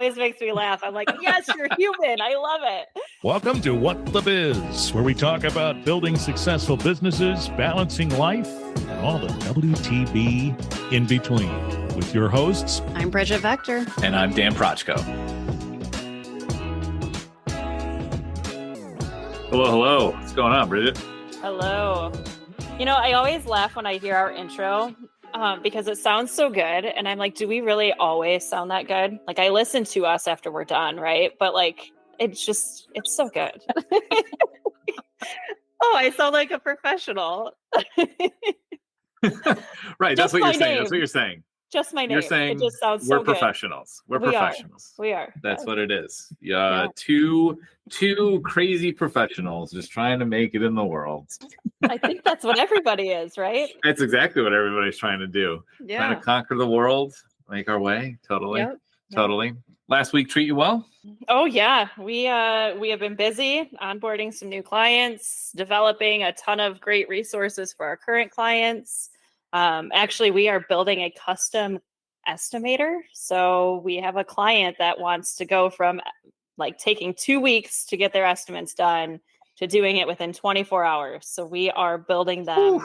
always makes me laugh. I'm like, yes, you're human. I love it. Welcome to What the Biz, where we talk about building successful businesses, balancing life, and all the WTB in between. With your hosts, I'm Brigitte Vector. And I'm Dan Prochko. Hello. What's going on, Brigitte? Hello. You know, I always laugh when I hear our intro because it sounds so good. And I'm like, do we really always sound that good? Like, I listen to us after we're done, right? But like, it's so good. Oh, I sound like a professional. Right. That's what you're saying. That's what you're saying. Just my name. You're saying it just sounds we're so good. professionals. We're professionals. We are. That's what it is. Yeah. Two crazy professionals just trying to make it in the world. I think that's what everybody is, right? That's exactly what everybody's trying to do. Yeah. Trying to conquer the world, make our way. Totally. Yep. Totally. Last week treat you well? Oh yeah. We have been busy onboarding some new clients, developing a ton of great resources for our current clients. Actually, we are building a custom estimator. So we have a client that wants to go from like taking 2 weeks to get their estimates done to doing it within 24 hours. So we are building them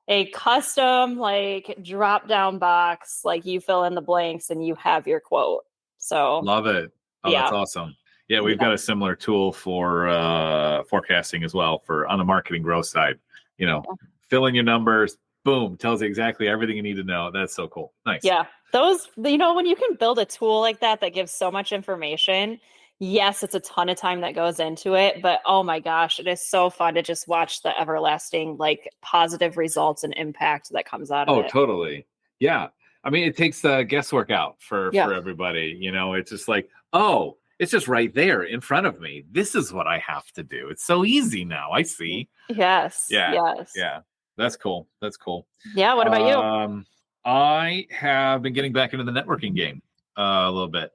a custom like drop down box, like you fill in the blanks and you have your quote. So love it. Oh, yeah. That's awesome. Yeah, we've got a similar tool for forecasting as well on the marketing growth side. You know, fill in your numbers. Boom, tells you exactly everything you need to know. That's so cool. Nice. Yeah. Those, you know, when you can build a tool like that gives so much information, yes, it's a ton of time that goes into it, but oh my gosh, it is so fun to just watch the everlasting, like positive results and impact that comes out of it. Oh, totally. Yeah. I mean, it takes the guesswork out for everybody. You know, it's just like, oh, it's just right there in front of me. This is what I have to do. It's so easy now. I see. Yes. Yeah. Yes. Yeah. That's cool. That's cool. Yeah. What about you? I have been getting back into the networking game a little bit.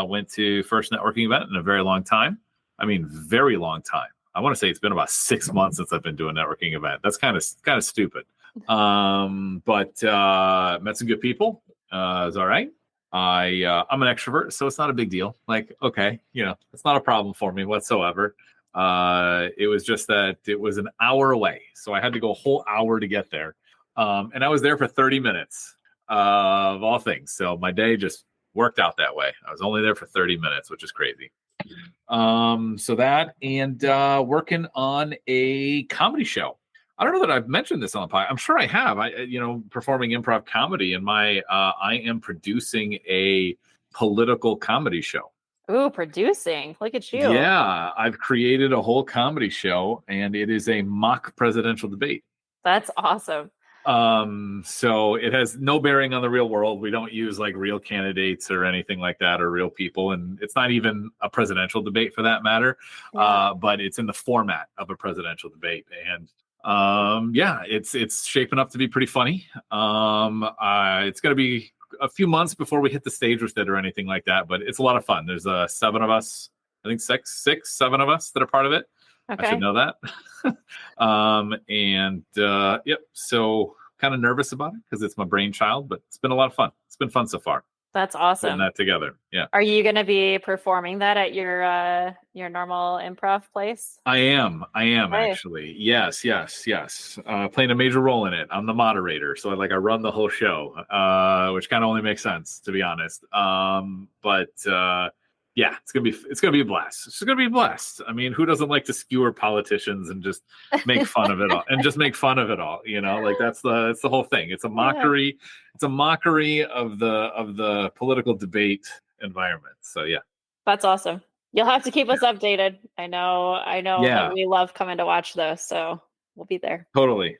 Went to first networking event in a very long time. I mean, very long time. I want to say it's been about 6 months since I've been doing a networking event. That's kind of stupid. But met some good people. It's all right. I'm an extrovert, so it's not a big deal. Like, okay, you know, it's not a problem for me whatsoever. It was just that it was an hour away. So I had to go a whole hour to get there. And I was there for 30 minutes of all things. So my day just worked out that way. I was only there for 30 minutes, which is crazy. So that and working on a comedy show. I don't know that I've mentioned this on the podcast. I'm sure I have. Performing improv comedy and I am producing a political comedy show. Ooh, producing. Look at you. Yeah, I've created a whole comedy show and it is a mock presidential debate. That's awesome. So it has no bearing on the real world. We don't use like real candidates or anything like that or real people. And it's not even a presidential debate for that matter. Yeah. But it's in the format of a presidential debate. And it's shaping up to be pretty funny. It's going to be a few months before we hit the stage with it or anything like that, but it's a lot of fun. There's 7 of us, I think 7 of us that are part of it. Okay. I should know that. So kind of nervous about it because it's my brainchild, but it's been a lot of fun. It's been fun so far. That's awesome. Putting that together. Yeah. Are you going to be performing that at your normal improv place? I am actually. Yes. Playing a major role in it. I'm the moderator. So I run the whole show, which kind of only makes sense to be honest. Yeah, it's gonna be a blast. It's gonna be a blast. I mean, who doesn't like to skewer politicians and just make fun of it all? You know, like that's the whole thing. It's a mockery. Yeah. It's a mockery of the political debate environment. So yeah, that's awesome. You'll have to keep us updated. I know. Yeah. That we love coming to watch those, so we'll be there. Totally.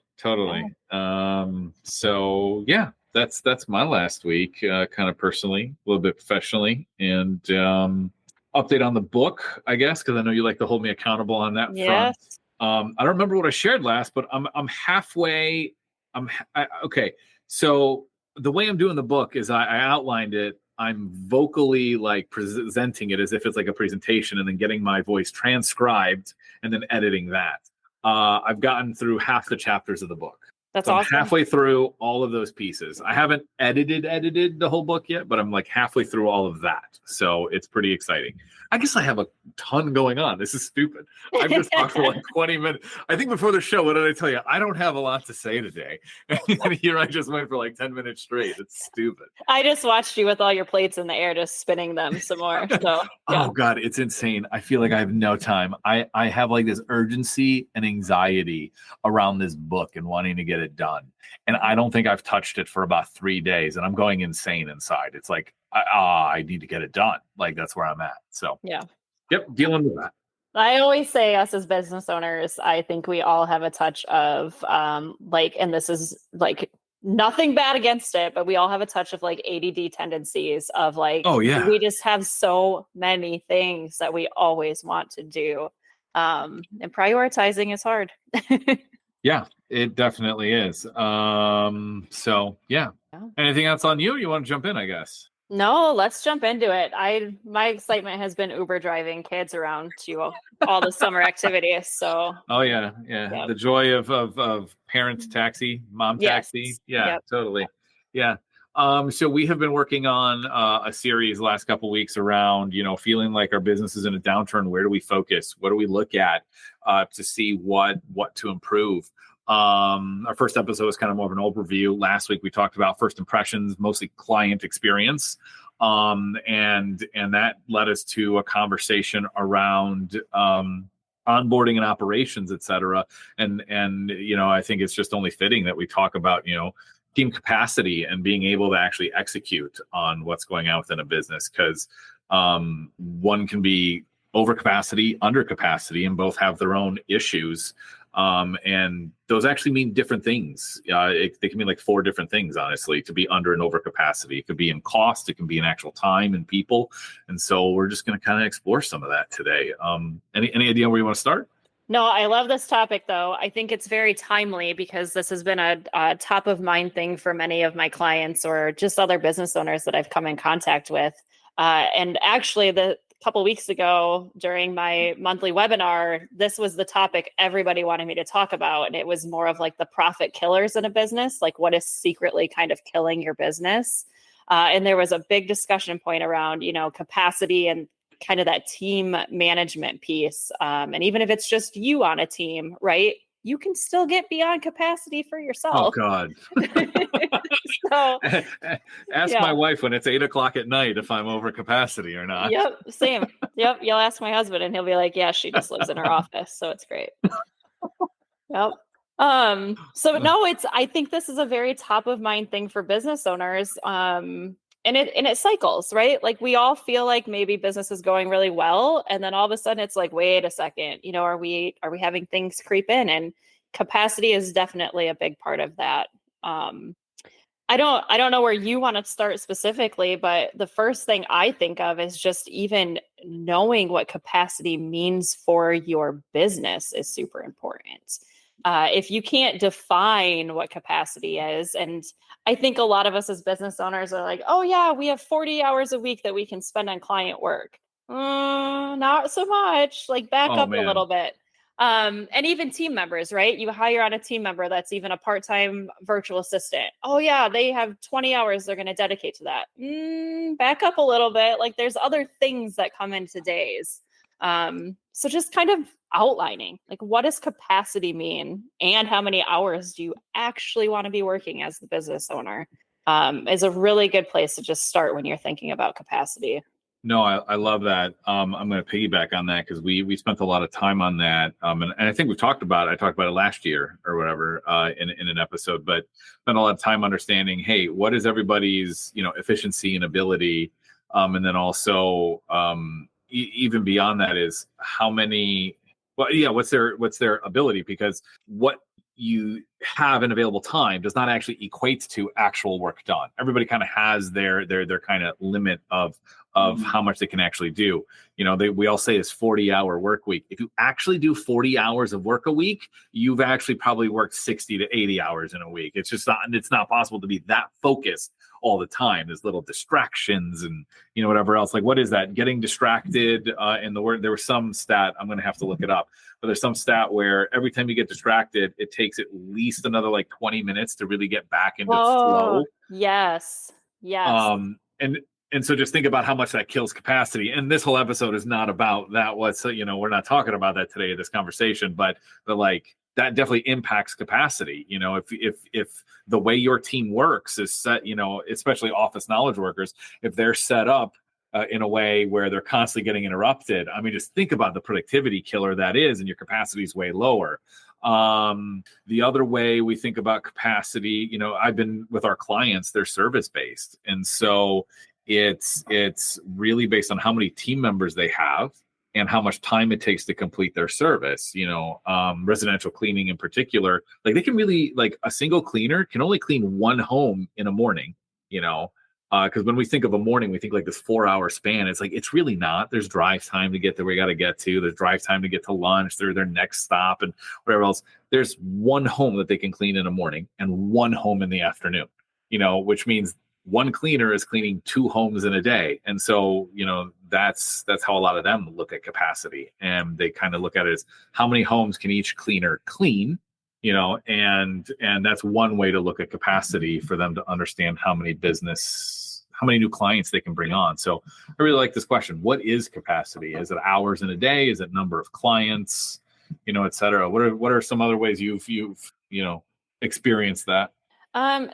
Yeah. So yeah. That's my last week, kind of personally, a little bit professionally, and update on the book, I guess, because I know you like to hold me accountable on that front. I don't remember what I shared last, but I'm halfway. Okay. So the way I'm doing the book is I outlined it. I'm vocally presenting it as if it's like a presentation, and then getting my voice transcribed and then editing that. I've gotten through half the chapters of the book. That's So I'm awesome. halfway through all of those pieces. I haven't edited the whole book yet, but I'm like halfway through all of that. So it's pretty exciting. I guess I have a ton going on. This is stupid. I've just talked for like 20 minutes. I think before the show, what did I tell you? I don't have a lot to say today. And here I just went for like 10 minutes straight. It's stupid. I just watched you with all your plates in the air, just spinning them some more. So, yeah. Oh God, it's insane. I feel like I have no time. I have like this urgency and anxiety around this book and wanting to get it done. And I don't think I've touched it for about 3 days, and I'm going insane inside. It's like, I need to get it done. Like that's where I'm at. So Yeah. Yep, dealing with that. I always say, us as business owners, I think we all have a touch of like, and this is like nothing bad against it, but we all have a touch of like ADD tendencies of like, Oh yeah. we just have so many things that we always want to do. And prioritizing is hard. Yeah, it definitely is. So yeah. Anything else on you? You want to jump in, I guess? No, let's jump into it. My excitement has been Uber driving kids around to all the summer activities. So Oh yeah. Yep. The joy of parent taxi, mom Yes. taxi. Yeah, Yep. totally. Yeah. So we have been working on a series the last couple of weeks around, feeling like our business is in a downturn. Where do we focus? What do we look at to see what to improve? Our first episode was kind of more of an overview. Last week we talked about first impressions, mostly client experience, and that led us to a conversation around onboarding and operations, et cetera. And I think it's just only fitting that we talk about team capacity and being able to actually execute on what's going on within a business, because one can be over capacity, under capacity, and both have their own issues. And those actually mean different things. They can mean like 4 different things, honestly, to be under and over capacity. It could be in cost, it can be in actual time and people. And so we're just going to kind of explore some of that today. Any idea where you want to start? No, I love this topic, though. I think it's very timely because this has been a top of mind thing for many of my clients or just other business owners that I've come in contact with. And actually, the couple weeks ago during my monthly webinar, this was the topic everybody wanted me to talk about. And it was more of like the profit killers in a business, like what is secretly kind of killing your business. And there was a big discussion point around, capacity and kind of that team management piece. And even if it's just you on a team, right, you can still get beyond capacity for yourself. Oh God. So ask my wife when it's 8:00 at night if I'm over capacity or not. Yep. Same. Yep. You'll ask my husband and he'll be like, yeah, she just lives in her office. So it's great. Yep. So no, I think this is a very top of mind thing for business owners. And it cycles, right? Like we all feel like maybe business is going really well. And then all of a sudden it's like, wait a second, are we having things creep in? And capacity is definitely a big part of that. I don't know where you want to start specifically, but the first thing I think of is just even knowing what capacity means for your business is super important. If you can't define what capacity is, and I think a lot of us as business owners are like, oh yeah, we have 40 hours a week that we can spend on client work. Not so much, like back up a little bit. And even team members, right? You hire on a team member that's even a part-time virtual assistant. Oh yeah, they have 20 hours they're going to dedicate to that. Back up a little bit. Like there's other things that come into days. So just kind of outlining, like what does capacity mean and how many hours do you actually want to be working as the business owner is a really good place to just start when you're thinking about capacity. No, I love that. I'm going to piggyback on that because we spent a lot of time on that. And I think I talked about it last year or whatever in an episode, but spent a lot of time understanding, hey, what is everybody's, efficiency and ability? And then also even beyond that is what's their ability? Because what you have in available time does not actually equate to actual work done. Everybody kind of has their kind of limit of of how much they can actually do. We all say it's 40-hour work week. If you actually do 40 hours of work a week, you've actually probably worked 60 to 80 hours in a week. It's not possible to be that focused all the time. There's little distractions and whatever else. Like, what is that? Getting distracted in the word. There was some stat, I'm going to have to look it up, but there's some stat where every time you get distracted, it takes at least another like 20 minutes to really get back into flow. Yes. And so just think about how much that kills capacity. And this whole episode is not about that. We're not talking about that today in this conversation, but like that definitely impacts capacity. If the way your team works is set, especially office knowledge workers, if they're set up in a way where they're constantly getting interrupted, I mean, just think about the productivity killer that is, and your capacity is way lower. The other way we think about capacity, I've been with our clients, they're service based. And so it's really based on how many team members they have and how much time it takes to complete their service. Residential cleaning in particular, like they can really, like a single cleaner can only clean one home in a morning, because when we think of a morning, we think like this 4-hour span. It's like, it's really not. There's drive time to get to where we got to get to. There's drive time to get to lunch. Their next stop and whatever else. There's one home that they can clean in the morning and one home in the afternoon, which means one cleaner is cleaning 2 homes in a day. And so, that's how a lot of them look at capacity. And they kind of look at it as how many homes can each cleaner clean, and that's one way to look at capacity for them to understand how many new clients they can bring on. So I really like this question. What is capacity? Is it hours in a day? Is it number of clients, et cetera? What are some other ways you've experienced that?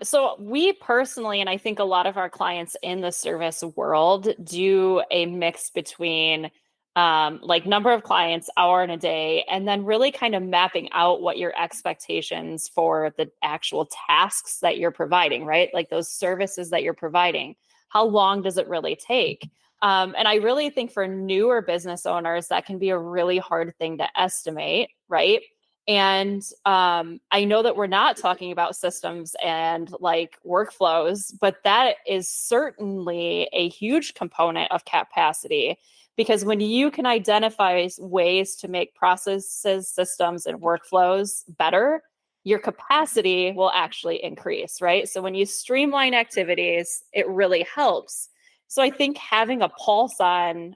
So we personally, and I think a lot of our clients in the service world, do a mix between like number of clients, hour in a day, and then really kind of mapping out what your expectations for the actual tasks that you're providing, right? Like those services that you're providing. How long does it really take? And I really think for newer business owners, that can be a really hard thing to estimate, right? And I know that we're not talking about systems and like workflows, but that is certainly a huge component of capacity, because when you can identify ways to make processes, systems, and workflows better, your capacity will actually increase, right? So when you streamline activities, it really helps. So I think having a pulse on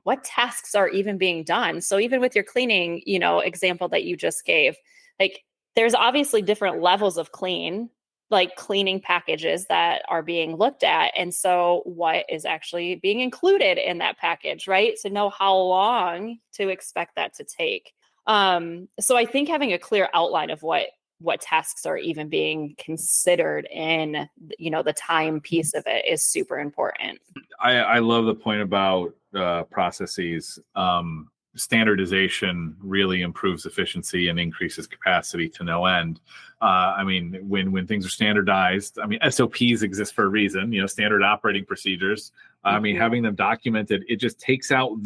what tasks are even being done. So even with your cleaning, example that you just gave, like there's obviously different levels of like cleaning packages that are being looked at. And so what is actually being included in that package, right? To know how long to expect that to take. So I think having a clear outline of what tasks are even being considered in, the time piece of it is super important. I love the point about processes. Standardization really improves efficiency and increases capacity to no end. I mean, when things are standardized, SOPs exist for a reason, standard operating procedures. I mean, having them documented, it just takes out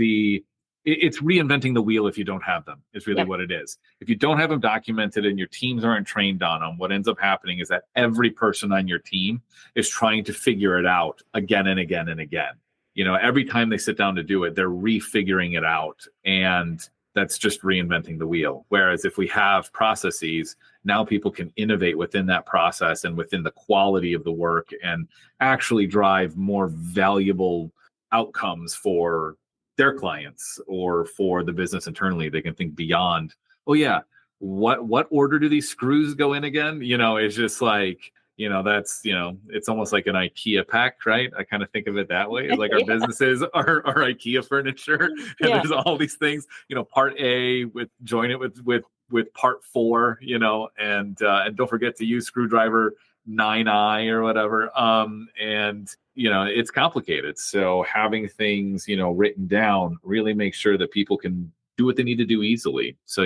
it's reinventing the wheel if you don't have them, is really what it is. If you don't have them documented and your teams aren't trained on them, what ends up happening is that every person on your team is trying to figure it out again and again and again. Every time they sit down to do it, they're refiguring it out. And that's just reinventing the wheel. Whereas if we have processes, now people can innovate within that process and within the quality of the work and actually drive more valuable outcomes for their clients or for the business internally. They can think beyond, what order do these screws go in again? It's just like, that's, it's almost like an IKEA pack, right? I kind of think of it that way. Like our businesses are IKEA furniture, and there's all these things, part A join it with part 4, and don't forget to use screwdriver 9i or whatever. And it's complicated. So having things, written down really makes sure that people can do what they need to do easily. So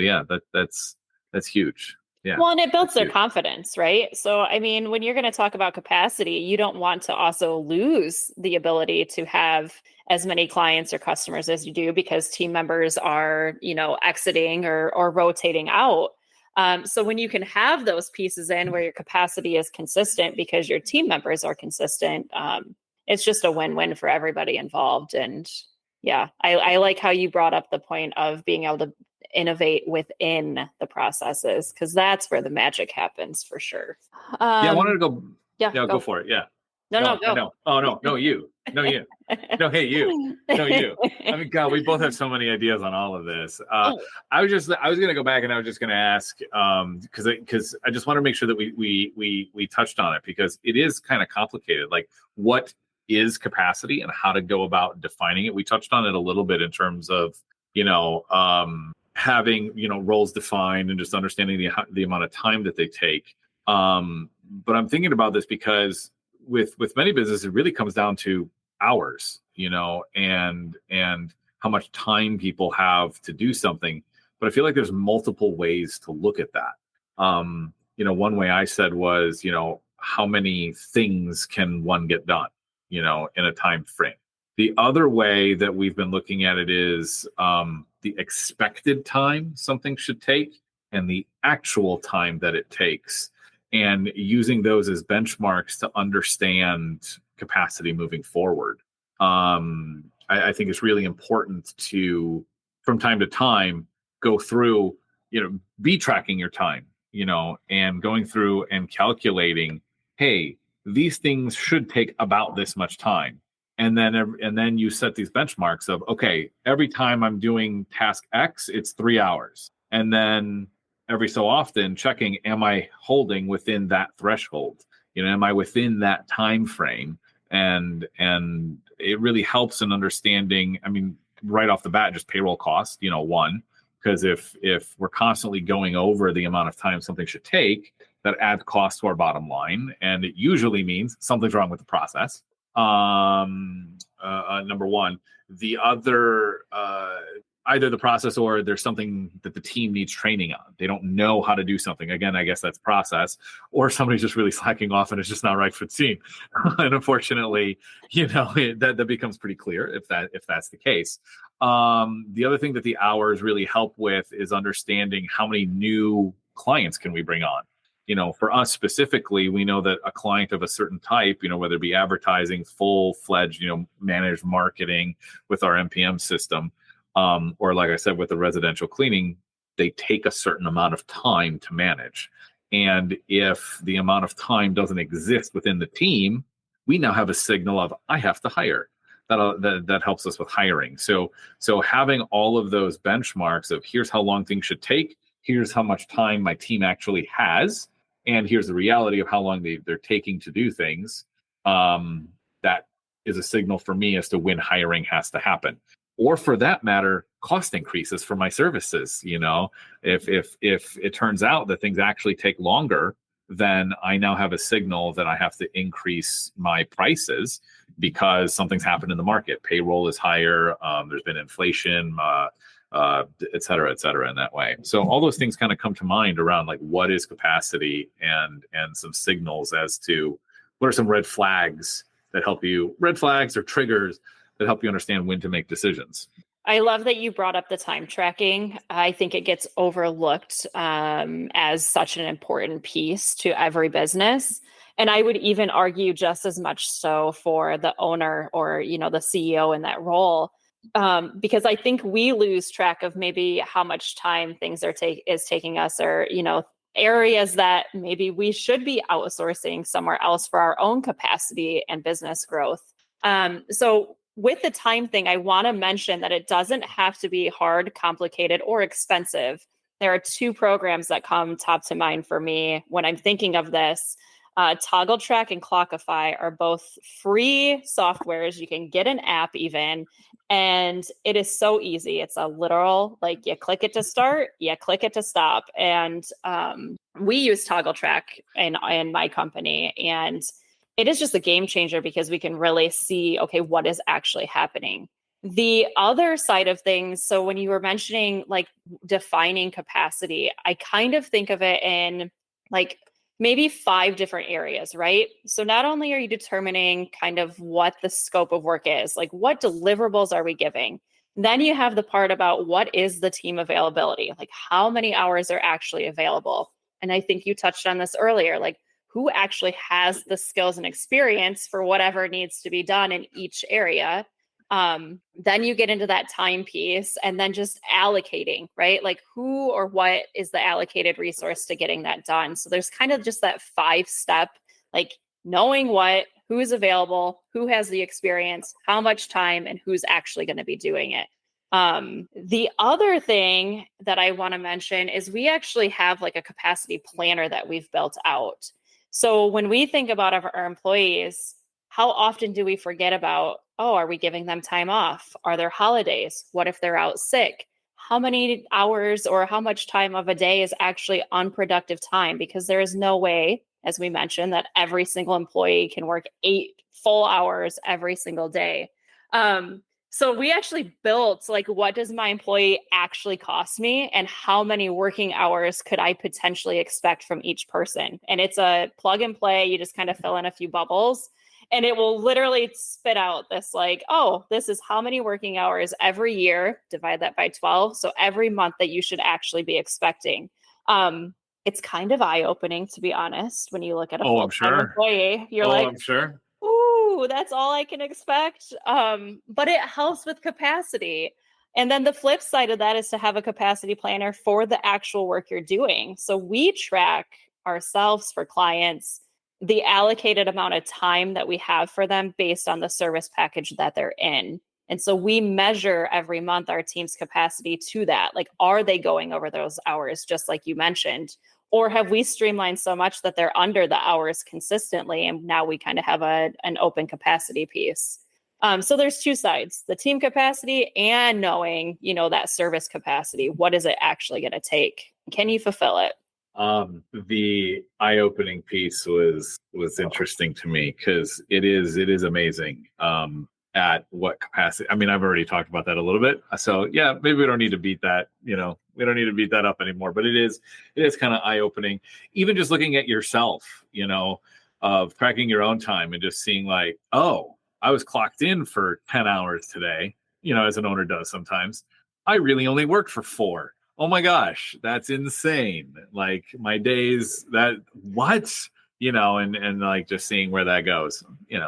that's huge. Yeah. Well, and it builds their confidence, right? So, I mean, when you're going to talk about capacity, you don't want to also lose the ability to have as many clients or customers as you do because team members are, exiting or rotating out. So when you can have those pieces in where your capacity is consistent because your team members are consistent, it's just a win-win for everybody involved. And yeah, I like how you brought up the point of being able to innovate within the processes, because that's where the magic happens for sure. I wanted to go. Yeah, Go for it. Yeah. No, go. No. Oh, no, you. No, you. No, hey, you. No, you. I mean, God, we both have so many ideas on all of this. I was going to go back and I was just going to ask, because I just want to make sure that we touched on it, because it is kind of complicated. Like, what is capacity and how to go about defining it? We touched on it a little bit in terms of, having, roles defined and just understanding the amount of time that they take. But I'm thinking about this because with many businesses, it really comes down to hours, and how much time people have to do something. But I feel like there's multiple ways to look at that. One way I said was, how many things can one get done, in a time frame? The other way that we've been looking at it is the expected time something should take and the actual time that it takes, and using those as benchmarks to understand capacity moving forward. I think it's really important to, from time to time, go through, be tracking your time, and going through and calculating, hey, these things should take about this much time. And then you set these benchmarks of, okay, every time I'm doing task X, it's 3 hours. And then every so often checking, am I holding within that threshold? Am I within that time frame? And it really helps in understanding, I mean, right off the bat, just payroll cost, one, because if we're constantly going over the amount of time something should take, that adds cost to our bottom line. And it usually means something's wrong with the process. Number one. The other, either the process or there's something that the team needs training on. They don't know how to do something. Again, I guess that's process, or somebody's just really slacking off and it's just not right for the team. And unfortunately, that becomes pretty clear if that's the case. The other thing that the hours really help with is understanding how many new clients can we bring on. For us specifically, we know that a client of a certain type, whether it be advertising, full-fledged, managed marketing with our MPM system, or like I said, with the residential cleaning, they take a certain amount of time to manage. And if the amount of time doesn't exist within the team, we now have a signal of, I have to hire. That helps us with hiring. So having all of those benchmarks of, here's how long things should take, here's how much time my team actually has, and here's the reality of how long they're taking to do things, that is a signal for me as to when hiring has to happen. Or for that matter, cost increases for my services. If it turns out that things actually take longer, then I now have a signal that I have to increase my prices because something's happened in the market. Payroll is higher. There's been inflation, et cetera, in that way. So all those things kind of come to mind around, like, what is capacity, and some signals as to what are some red flags or triggers that help you understand when to make decisions. I love that you brought up the time tracking. I think it gets overlooked as such an important piece to every business. And I would even argue just as much so for the owner or, the CEO in that role. Because I think we lose track of maybe how much time things is taking us, or, areas that maybe we should be outsourcing somewhere else for our own capacity and business growth. So with the time thing, I want to mention that it doesn't have to be hard, complicated, or expensive. There are two programs that come top to mind for me when I'm thinking of this. Toggle Track and Clockify are both free softwares. You can get an app even, and it is so easy. It's a literal, like, you click it to start, you click it to stop. And we use Toggle Track in my company, and it is just a game changer because we can really see, okay, what is actually happening. The other side of things, so when you were mentioning like defining capacity, I kind of think of it in like maybe 5 different areas, right? So not only are you determining kind of what the scope of work is, like what deliverables are we giving? Then you have the part about what is the team availability, like how many hours are actually available. And I think you touched on this earlier, like who actually has the skills and experience for whatever needs to be done in each area. Then you get into that time piece and then just allocating, right? Like who or what is the allocated resource to getting that done? So there's kind of just that 5-step, like knowing what, who is available, who has the experience, how much time, and who's actually going to be doing it. The other thing that I want to mention is we actually have like a capacity planner that we've built out. So when we think about our employees, how often do we forget about, oh, are we giving them time off? Are there holidays? What if they're out sick? How many hours or how much time of a day is actually unproductive time? Because there is no way, as we mentioned, that every single employee can work 8 full hours every single day. So we actually built like, what does my employee actually cost me and how many working hours could I potentially expect from each person? And it's a plug and play. You just kind of fill in a few bubbles and it will literally spit out this like, oh, this is how many working hours every year, divide that by 12. So every month that you should actually be expecting. It's kind of eye-opening, to be honest, when you look at a full-time employee. You're like, I'm sure. Ooh, that's all I can expect. But it helps with capacity. And then the flip side of that is to have a capacity planner for the actual work you're doing. So we track ourselves for clients, the allocated amount of time that we have for them based on the service package that they're in. And so we measure every month our team's capacity to that. Like, are they going over those hours, just like you mentioned? Or have we streamlined so much that they're under the hours consistently? And now we kind of have an open capacity piece. So there's 2 sides, the team capacity and knowing, that service capacity. What is it actually going to take? Can you fulfill it? The eye-opening piece was interesting to me because it is amazing at what capacity. I mean, I've already talked about that a little bit. So yeah, maybe we don't need to beat that, we don't need to beat that up anymore, but it is kind of eye-opening. Even just looking at yourself, of tracking your own time and just seeing like, oh, I was clocked in for 10 hours today, as an owner does sometimes. I really only worked for 4. Oh my gosh, that's insane. Like my days what, and like just seeing where that goes, Yeah.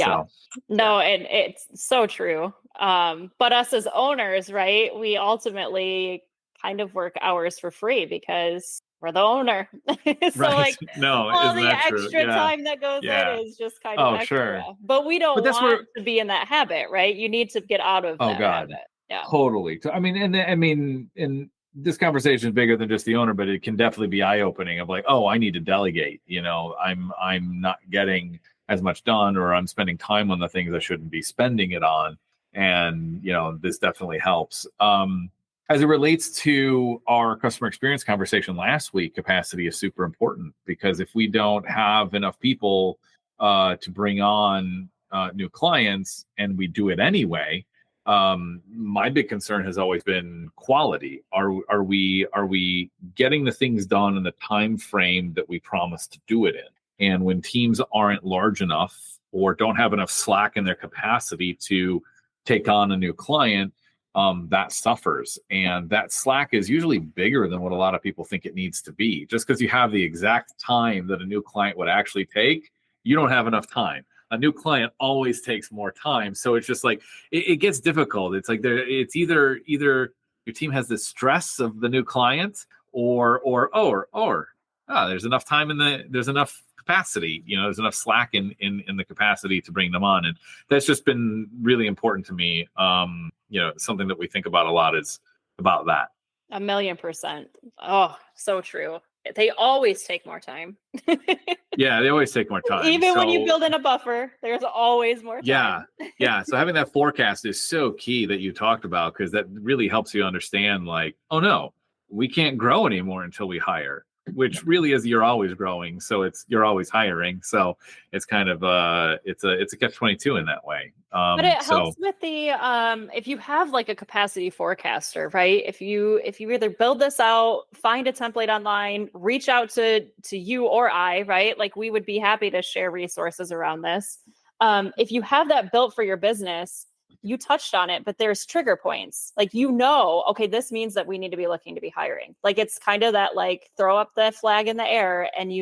So, no, and it's so true. But us as owners, right, we ultimately kind of work hours for free because we're the owner. So right. like No, all isn't the that extra true? time that goes in is just kind of extra. Sure. But we don't that's want to be in that habit, right? You need to get out of that habit. Yeah. Totally. I mean, and this conversation is bigger than just the owner, but it can definitely be eye-opening of like, oh, I need to delegate. I'm not getting as much done, or I'm spending time on the things I shouldn't be spending it on. And, this definitely helps. As it relates to our customer experience conversation last week, capacity is super important because if we don't have enough people to bring on new clients and we do it anyway, my big concern has always been quality. Are we getting the things done in the time frame that we promised to do it in? And when teams aren't large enough or don't have enough slack in their capacity to take on a new client, that suffers. And that slack is usually bigger than what a lot of people think it needs to be. Just because you have the exact time that a new client would actually take, you don't have enough time. A new client always takes more time. So it's just like, it gets difficult. It's like it's either your team has the stress of the new client or there's enough time there's enough capacity, there's enough slack in the capacity to bring them on. And that's just been really important to me. Something that we think about a lot is about that. 1,000,000%. Oh, so true. They always take more time. Yeah, they always take more time. Even when you build in a buffer, there's always more time. Yeah. So having that forecast is so key that you talked about, because that really helps you understand like, oh no, we can't grow anymore until we hire, which really is you're always growing. So you're always hiring. So it's kind of it's a catch-22 in that way. But it helps with the if you have like a capacity forecaster, right? If you either build this out, find a template online, reach out to you or I, right? Like we would be happy to share resources around this. If you have that built for your business, you touched on it, but there's trigger points. Like, okay, this means that we need to be looking to be hiring. Like it's kind of that like throw up the flag in the air and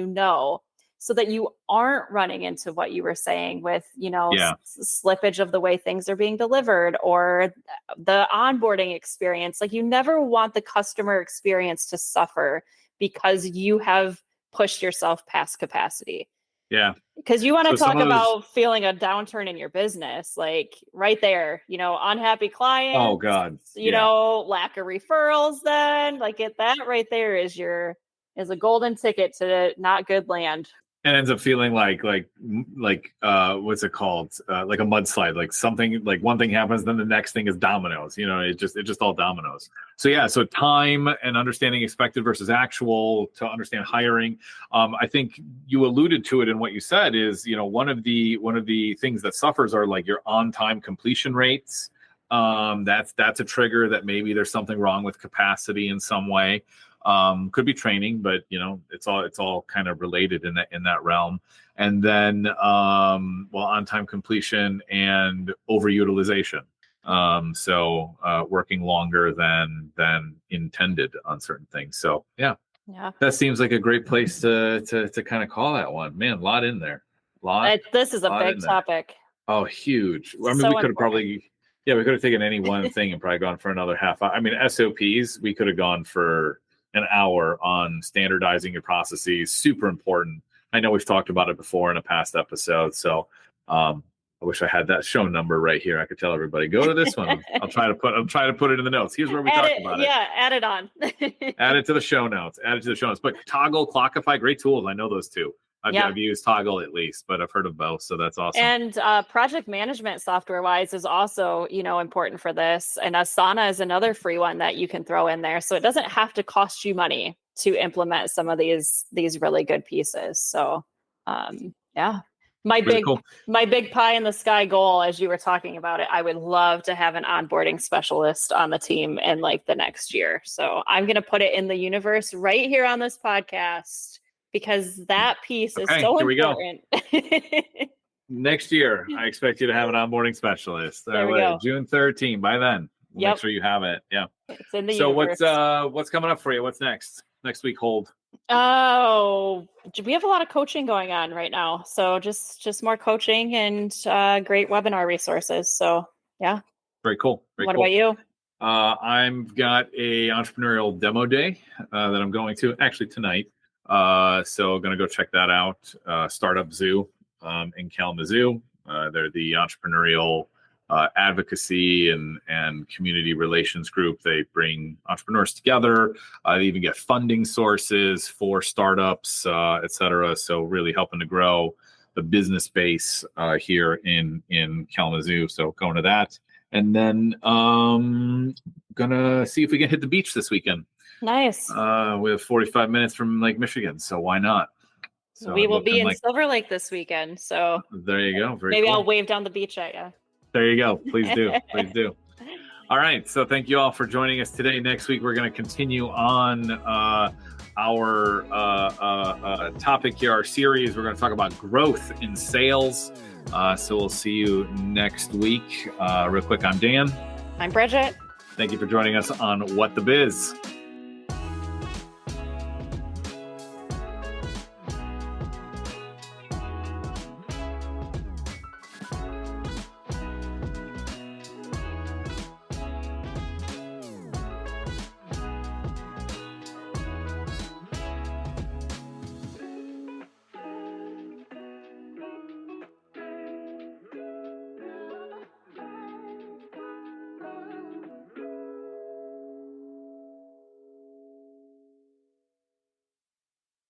so that you aren't running into what you were saying with, Yeah. slippage of the way things are being delivered or the onboarding experience. Like, you never want the customer experience to suffer because you have pushed yourself past capacity. Yeah. Because you want to So talk some of those- about feeling a downturn in your business, like right there, unhappy clients. Oh God. Lack of referrals. Then, like, that right there is a golden ticket to not good land. And ends up feeling like what's it called? Like a mudslide. Like something, like one thing happens, then the next thing is dominoes. It just all dominoes. So yeah, so time and understanding expected versus actual to understand hiring. I think you alluded to it in what you said is, one of the things that suffers are like your on-time completion rates. That's a trigger that maybe there's something wrong with capacity in some way. Could be training, but it's all kind of related in that realm. And then on-time completion and overutilization. So working longer than intended on certain things. So yeah, that seems like a great place to kind of call that one. Man, a lot in there. This is a big topic. Oh, huge. I mean, we could have probably. Yeah, we could have taken any one thing and probably gone for another half hour. I mean, SOPs, we could have gone for an hour on standardizing your processes. Super important. I know we've talked about it before in a past episode. So I wish I had that show number right here. I could tell everybody, go to this one. I'll try to put it in the notes. Here's where we talked about it. Yeah, add it on. Add it to the show notes. But Toggle, Clockify, great tools. I know those two. I've used Toggle at least, but I've heard of both, so that's awesome. And project management software-wise is also, important for this. And Asana is another free one that you can throw in there, so it doesn't have to cost you money to implement some of these really good pieces. So, my big pie in the sky goal, as you were talking about it, I would love to have an onboarding specialist on the team in like the next year. So I'm going to put it in the universe right here on this podcast, because that piece is so important. Next year, I expect you to have an onboarding specialist. There we go. June 13. By then, make sure you have it. Yeah. It's in the universe. What's coming up for you? What's next? Next week hold. Oh, we have a lot of coaching going on right now. So just more coaching and great webinar resources. So yeah. Very cool. What about you? I've got a entrepreneurial demo day that I'm going to actually tonight. So going to go check that out. Startup Zoo in Kalamazoo. They're the entrepreneurial advocacy and community relations group. They bring entrepreneurs together. They even get funding sources for startups, et cetera. So really helping to grow the business base here in Kalamazoo. So going to that. And then gonna see if we can hit the beach this weekend. Nice. We have 45 minutes from Lake Michigan, so why not? So we will be in Silver Lake this weekend. So there you go. Maybe cool. I'll wave down the beach at you. There you go. Please do. Please do. All right. So thank you all for joining us today. Next week, we're going to continue on our topic here, our series. We're going to talk about growth in sales. So we'll see you next week. Real quick, I'm Dan. I'm Brigitte. Thank you for joining us on What the Biz.